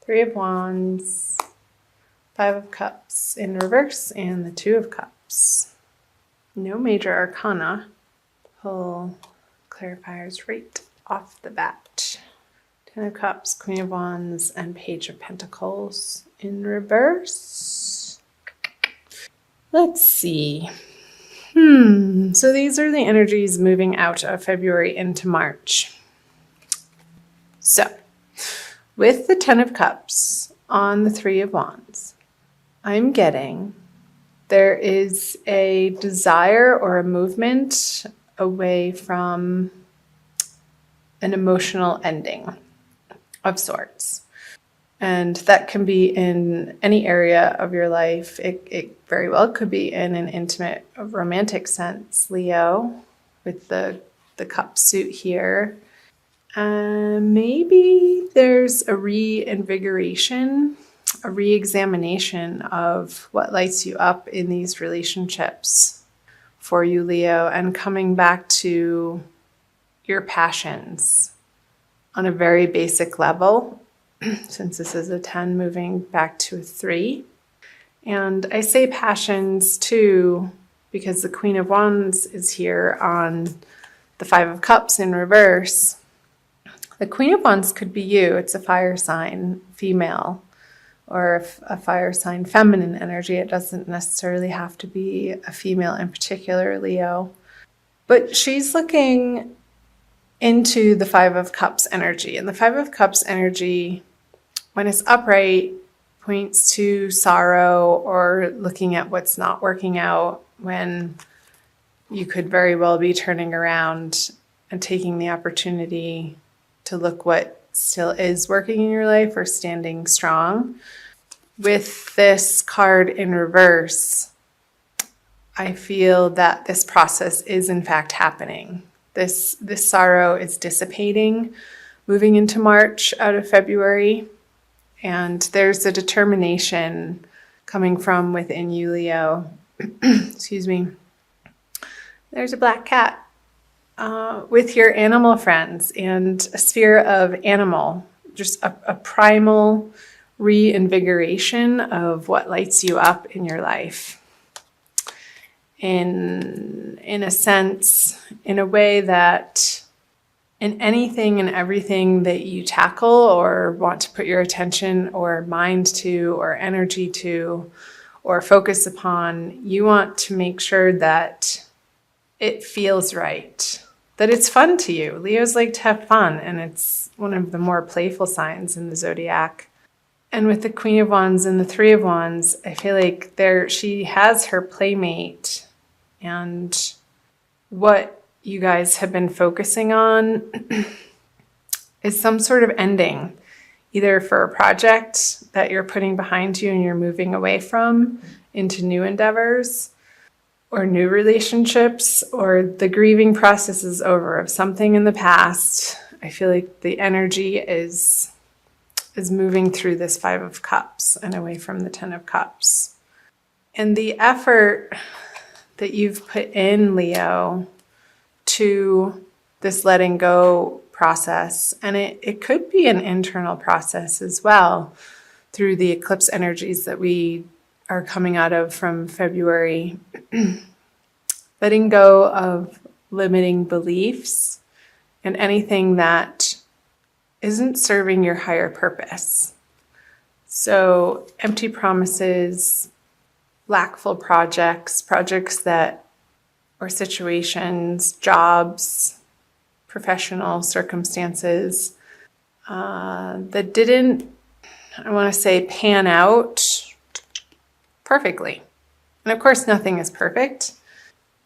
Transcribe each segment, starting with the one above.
Three of Wands, Five of Cups in reverse, and the Two of Cups. No major arcana. Pull clarifiers right off the bat. Ten of Cups, Queen of Wands, and Page of Pentacles in reverse. Let's see. So these are the energies moving out of February into March. So, with the Ten of Cups on the Three of Wands, I'm getting there is a desire or a movement away from an emotional ending of sorts. And that can be in any area of your life. It very well could be in an intimate, romantic sense, Leo, with the cup suit here. Maybe there's a reinvigoration, a re-examination of what lights you up in these relationships for you, Leo, and coming back to your passions on a very basic level, since this is a 10 moving back to a 3. And I say passions too, because the Queen of Wands is here on the Five of Cups in reverse. The Queen of Wands could be you. It's a fire sign, female, or a fire sign, feminine energy. It doesn't necessarily have to be a female in particular, Leo. But she's looking into the Five of Cups energy. And the Five of Cups energy, when it's upright, points to sorrow or looking at what's not working out, when you could very well be turning around and taking the opportunity to look what still is working in your life or standing strong. With this card in reverse, I feel that this process is in fact happening. This sorrow is dissipating, moving into March out of February. And there's a determination coming from within you, Leo. Excuse me. There's a black cat with your animal friends and a sphere of animal, just a primal reinvigoration of what lights you up in your life. In a sense, in a way that in anything and everything that you tackle or want to put your attention or mind to or energy to or focus upon, you want to make sure that it feels right, that it's fun to you. Leos like to have fun, and it's one of the more playful signs in the zodiac. And with the Queen of Wands and the Three of Wands, I feel like she has her playmate, and what you guys have been focusing on is some sort of ending, either for a project that you're putting behind you and you're moving away from into new endeavors or new relationships, or the grieving process is over of something in the past. I feel like the energy is moving through this Five of Cups and away from the Ten of Cups. And the effort that you've put in, Leo, to this letting go process, and it could be an internal process as well through the eclipse energies that we are coming out of from February. Letting go of limiting beliefs and anything that isn't serving your higher purpose. So empty promises, lackful projects that, or situations, jobs, professional circumstances that didn't, I want to say, pan out perfectly. And of course, nothing is perfect,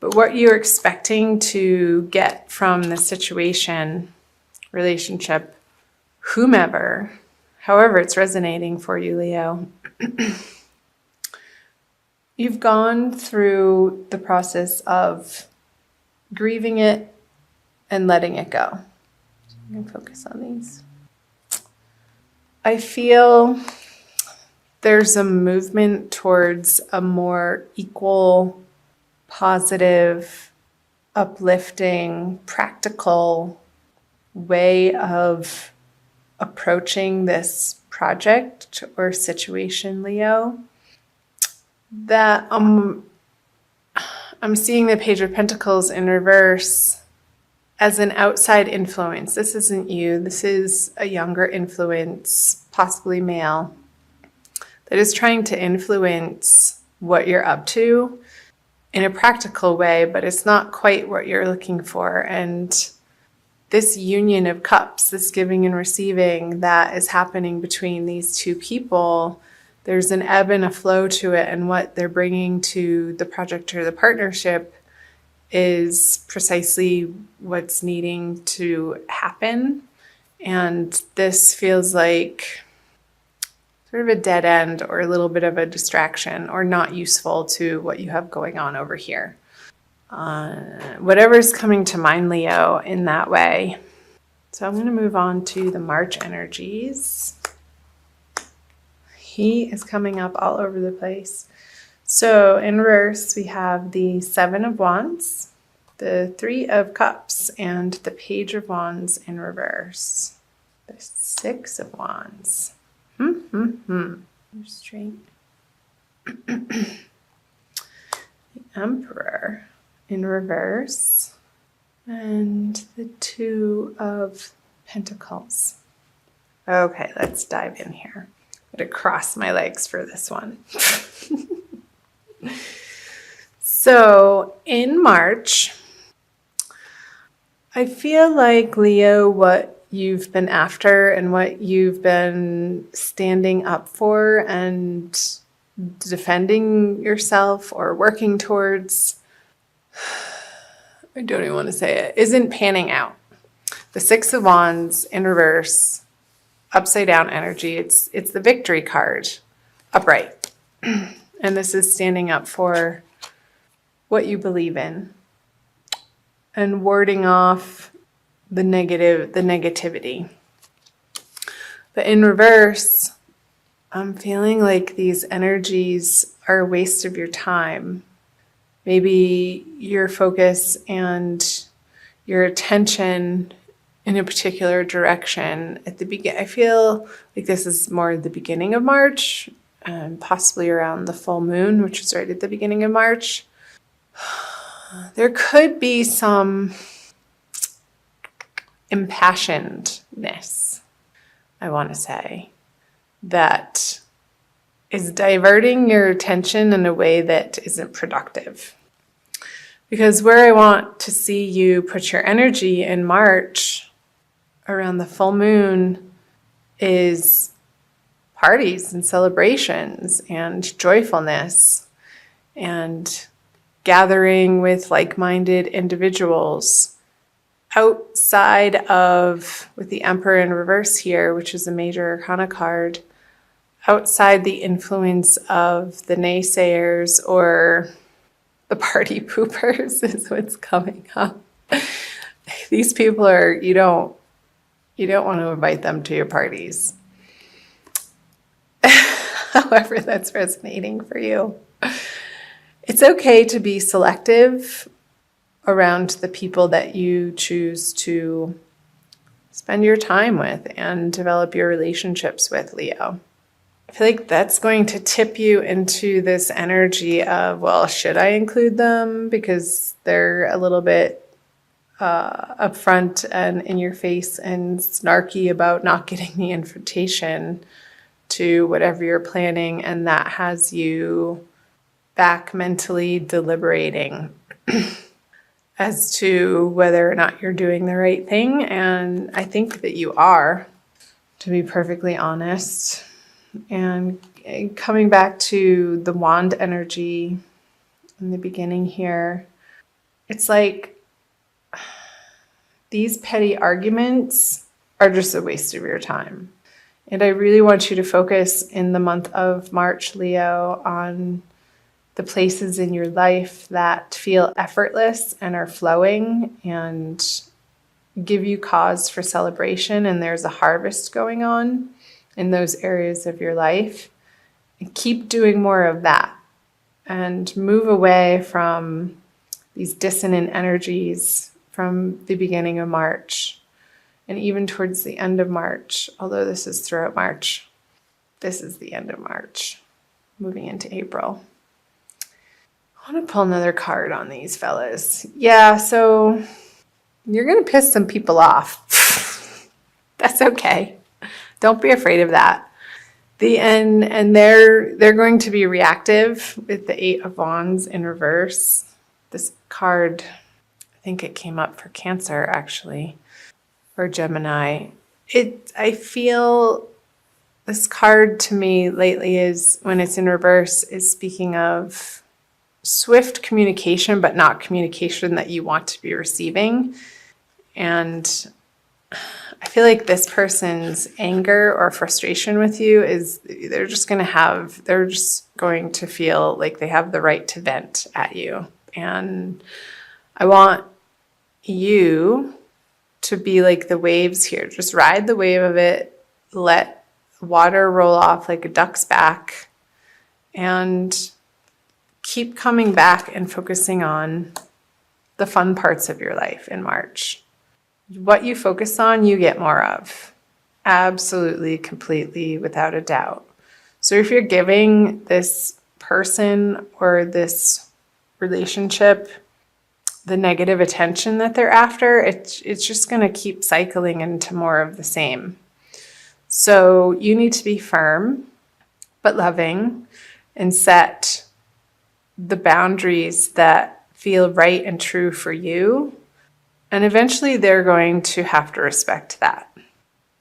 but what you're expecting to get from the situation, relationship, whomever, however it's resonating for you, Leo, you've gone through the process of grieving it and letting it go. I'm going to focus on these. I feel there's a movement towards a more equal, positive, uplifting, practical way of approaching this project or situation, Leo, that I'm seeing the Page of Pentacles in reverse as an outside influence. This isn't you. This is a younger influence, possibly male, that is trying to influence what you're up to in a practical way, but it's not quite what you're looking for. And this union of cups, this giving and receiving that is happening between these two people, there's an ebb and a flow to it, and what they're bringing to the project or the partnership is precisely what's needing to happen. And this feels like sort of a dead end or a little bit of a distraction or not useful to what you have going on over here. Whatever's coming to mind, Leo, in that way. So I'm going to move on to the March energies. He is coming up all over the place. So in reverse, we have the Seven of Wands, the Three of Cups, and the Page of Wands in reverse. The Six of Wands. Straight. The Emperor in reverse. And the Two of Pentacles. Okay, let's dive in here. I'm going to cross my legs for this one. So in March, I feel like, Leo, what you've been after and what you've been standing up for and defending yourself or working towards, I don't even want to say it, isn't panning out. The Six of Wands in reverse, upside down energy. It's the Victory card, upright. And this is standing up for what you believe in and warding off the negativity. But in reverse, I'm feeling like these energies are a waste of your time. Maybe your focus and your attention in a particular direction at the beginning. I feel like this is more the beginning of March, and possibly around the full moon, which is right at the beginning of March. There could be some impassionedness, I want to say, that is diverting your attention in a way that isn't productive. Because where I want to see you put your energy in March around the full moon is parties and celebrations and joyfulness and gathering with like-minded individuals outside of, with the Emperor in reverse here, which is a major arcana card, outside the influence of the naysayers or the party poopers is what's coming up. These people are, you don't want to invite them to your parties. However that's resonating for you. It's okay to be selective around the people that you choose to spend your time with and develop your relationships with, Leo. I feel like that's going to tip you into this energy of, well, should I include them? Because they're a little bit upfront and in your face and snarky about not getting the invitation to whatever you're planning, and that has you back mentally deliberating as to whether or not you're doing the right thing. And I think that you are, to be perfectly honest. And coming back to the wand energy in the beginning here, it's like these petty arguments are just a waste of your time. And I really want you to focus in the month of March, Leo, on the places in your life that feel effortless and are flowing and give you cause for celebration, and there's a harvest going on in those areas of your life. And keep doing more of that and move away from these dissonant energies from the beginning of March and even towards the end of March, although this is throughout March. This is the end of March, moving into April. I want to pull another card on these fellas. Yeah, so you're going to piss some people off. That's okay. Don't be afraid of that. And they're going to be reactive with the Eight of Wands in reverse. This card, I think it came up for Cancer actually, or Gemini. I feel this card to me lately is, when it's in reverse, is speaking of swift communication, but not communication that you want to be receiving. And I feel like this person's anger or frustration with you is they're just going to feel like they have the right to vent at you. And I want you to be like the waves here. Just ride the wave of it, let water roll off like a duck's back, and keep coming back and focusing on the fun parts of your life in March. What you focus on, you get more of. Absolutely, completely, without a doubt. So if you're giving this person or this relationship the negative attention that they're after, it's just going to keep cycling into more of the same. So you need to be firm but loving and set the boundaries that feel right and true for you. And eventually they're going to have to respect that.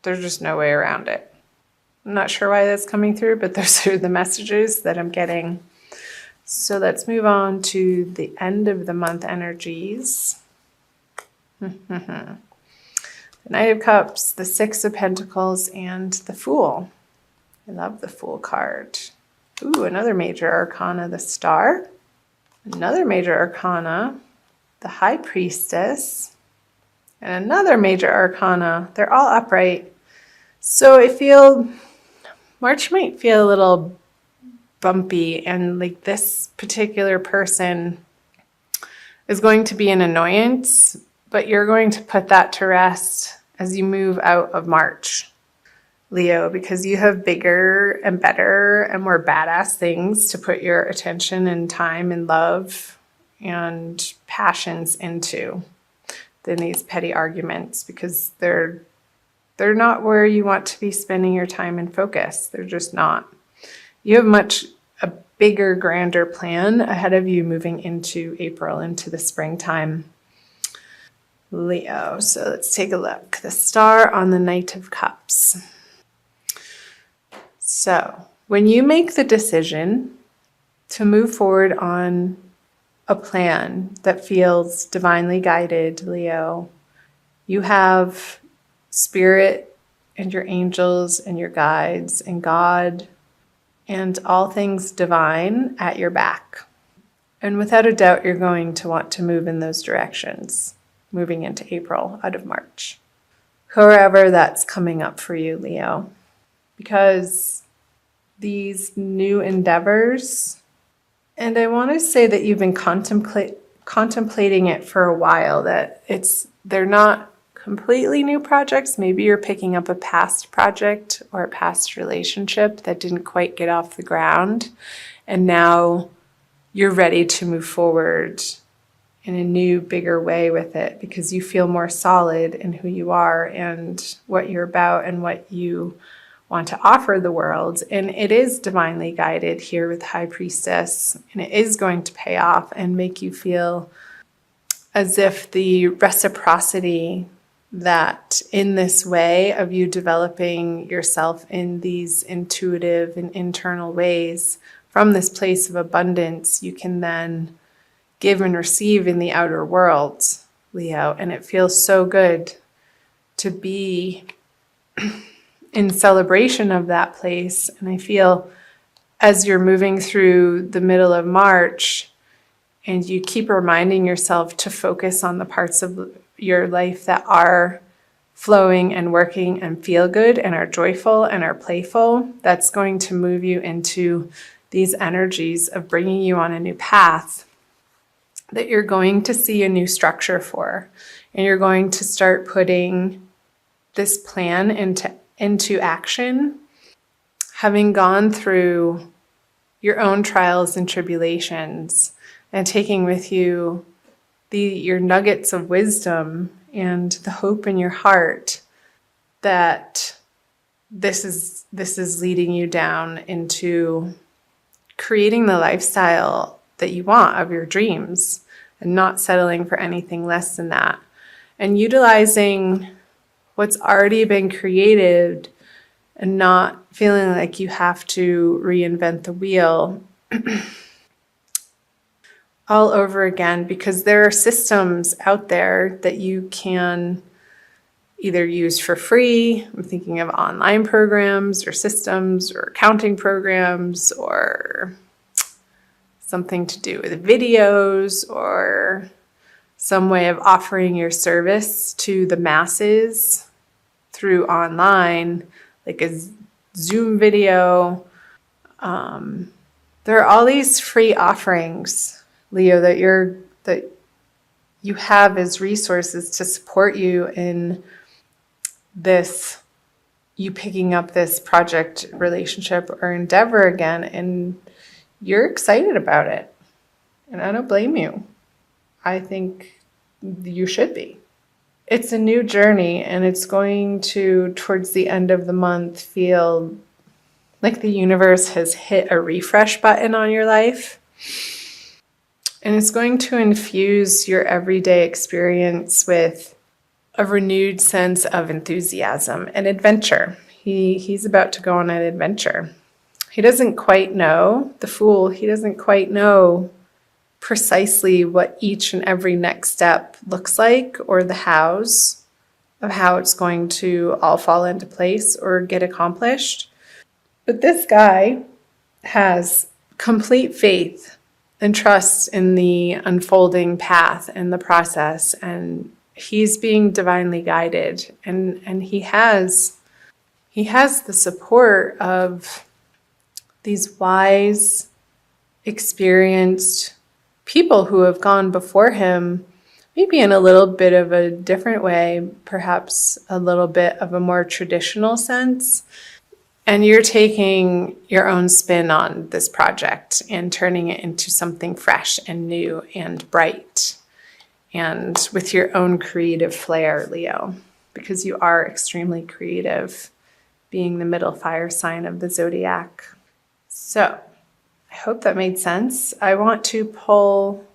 There's just no way around it. I'm not sure why that's coming through, but those are the messages that I'm getting. So let's move on to the end of the month energies. The Knight of Cups, the Six of Pentacles, and the Fool. I love the Fool card. Ooh, another major arcana, the Star. Another major arcana, the High Priestess. And another major arcana. They're all upright. So March might feel a little bumpy, and like this particular person is going to be an annoyance, but you're going to put that to rest as you move out of March, Leo, because you have bigger and better and more badass things to put your attention and time and love and passions into than these petty arguments, because they're not where you want to be spending your time and focus. They're just not. You have a bigger, grander plan ahead of you moving into April, into the springtime, Leo. So let's take a look. The Star on the Knight of Cups. So when you make the decision to move forward on a plan that feels divinely guided, Leo, you have Spirit and your angels and your guides and God and all things divine at your back. And without a doubt, you're going to want to move in those directions, moving into April out of March. However that's coming up for you, Leo. Because these new endeavors, and I want to say that you've been contemplating it for a while, that they're not completely new projects. Maybe you're picking up a past project or a past relationship that didn't quite get off the ground, and now you're ready to move forward in a new, bigger way with it because you feel more solid in who you are and what you're about and what you want to offer the world. And it is divinely guided here with High Priestess, and it is going to pay off and make you feel as if the reciprocity that in this way of you developing yourself in these intuitive and internal ways from this place of abundance, you can then give and receive in the outer world, Leo. And it feels so good to be in celebration of that place. And I feel as you're moving through the middle of March and you keep reminding yourself to focus on the parts of your life that are flowing and working and feel good and are joyful and are playful, that's going to move you into these energies of bringing you on a new path that you're going to see a new structure for. And you're going to start putting this plan into action. having gone through your own trials and tribulations and taking with you your nuggets of wisdom and the hope in your heart that this is leading you down into creating the lifestyle that you want of your dreams and not settling for anything less than that, and utilizing what's already been created and not feeling like you have to reinvent the wheel all over again, because there are systems out there that you can either use for free. I'm thinking of online programs or systems or accounting programs or something to do with videos or some way of offering your service to the masses through online, like a Zoom video. There are all these free offerings, Leo, that you have as resources to support you in this, you picking up this project, relationship, or endeavor again, and you're excited about it. And I don't blame you. I think you should be. It's a new journey, and it's going to, towards the end of the month, feel like the universe has hit a refresh button on your life. And it's going to infuse your everyday experience with a renewed sense of enthusiasm and adventure. He's about to go on an adventure. He doesn't quite know, the Fool, he doesn't quite know precisely what each and every next step looks like or the hows of how it's going to all fall into place or get accomplished. But this guy has complete faith and trust in the unfolding path and the process, and he's being divinely guided, and he has the support of these wise, experienced people who have gone before him, maybe in a little bit of a different way, perhaps a little bit of a more traditional sense. And you're taking your own spin on this project and turning it into something fresh and new and bright, and with your own creative flair, Leo, because you are extremely creative, being the middle fire sign of the zodiac. So I hope that made sense. I want to pull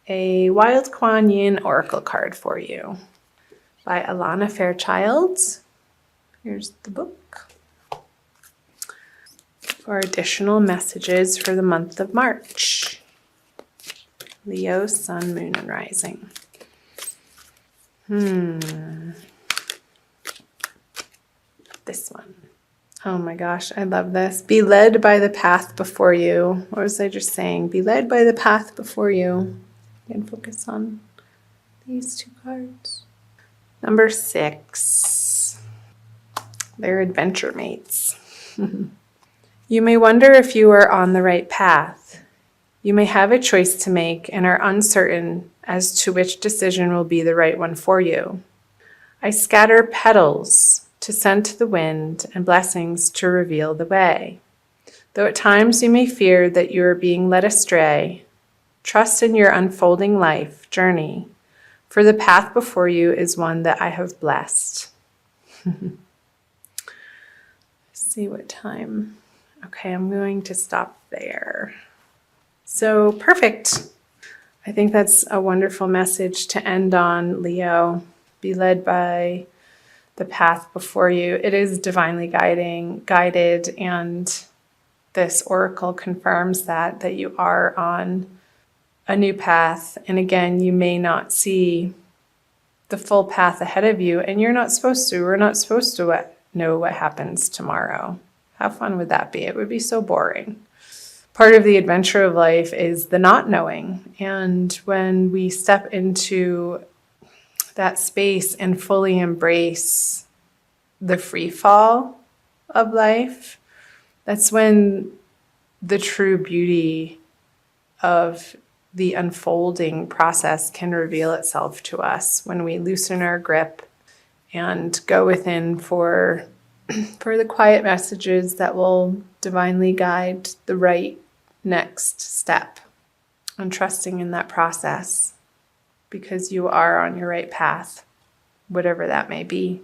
a Wild Kuan Yin Oracle card for you by Alana Fairchild. Here's the book for additional messages for the month of March. Leo, Sun, Moon, and Rising. This one. Oh my gosh, I love this. Be led by the path before you. What was I just saying? Be led by the path before you. You can focus on these two cards. Number 6. They're adventure mates. You may wonder if you are on the right path. You may have a choice to make and are uncertain as to which decision will be the right one for you. I scatter petals to send to the wind and blessings to reveal the way. Though at times you may fear that you are being led astray, trust in your unfolding life journey, for the path before you is one that I have blessed. See what time. Okay, I'm going to stop there. So perfect. I think that's a wonderful message to end on, Leo. Be led by the path before you. It is divinely guided, and this oracle confirms that you are on a new path. And again, you may not see the full path ahead of you, and you're not supposed to. We're not supposed to know what happens tomorrow. How fun would that be? It would be so boring. Part of the adventure of life is the not knowing. And when we step into that space and fully embrace the free fall of life, that's when the true beauty of the unfolding process can reveal itself to us, when we loosen our grip and go within for for the quiet messages that will divinely guide the right next step, and trusting in that process because you are on your right path, whatever that may be.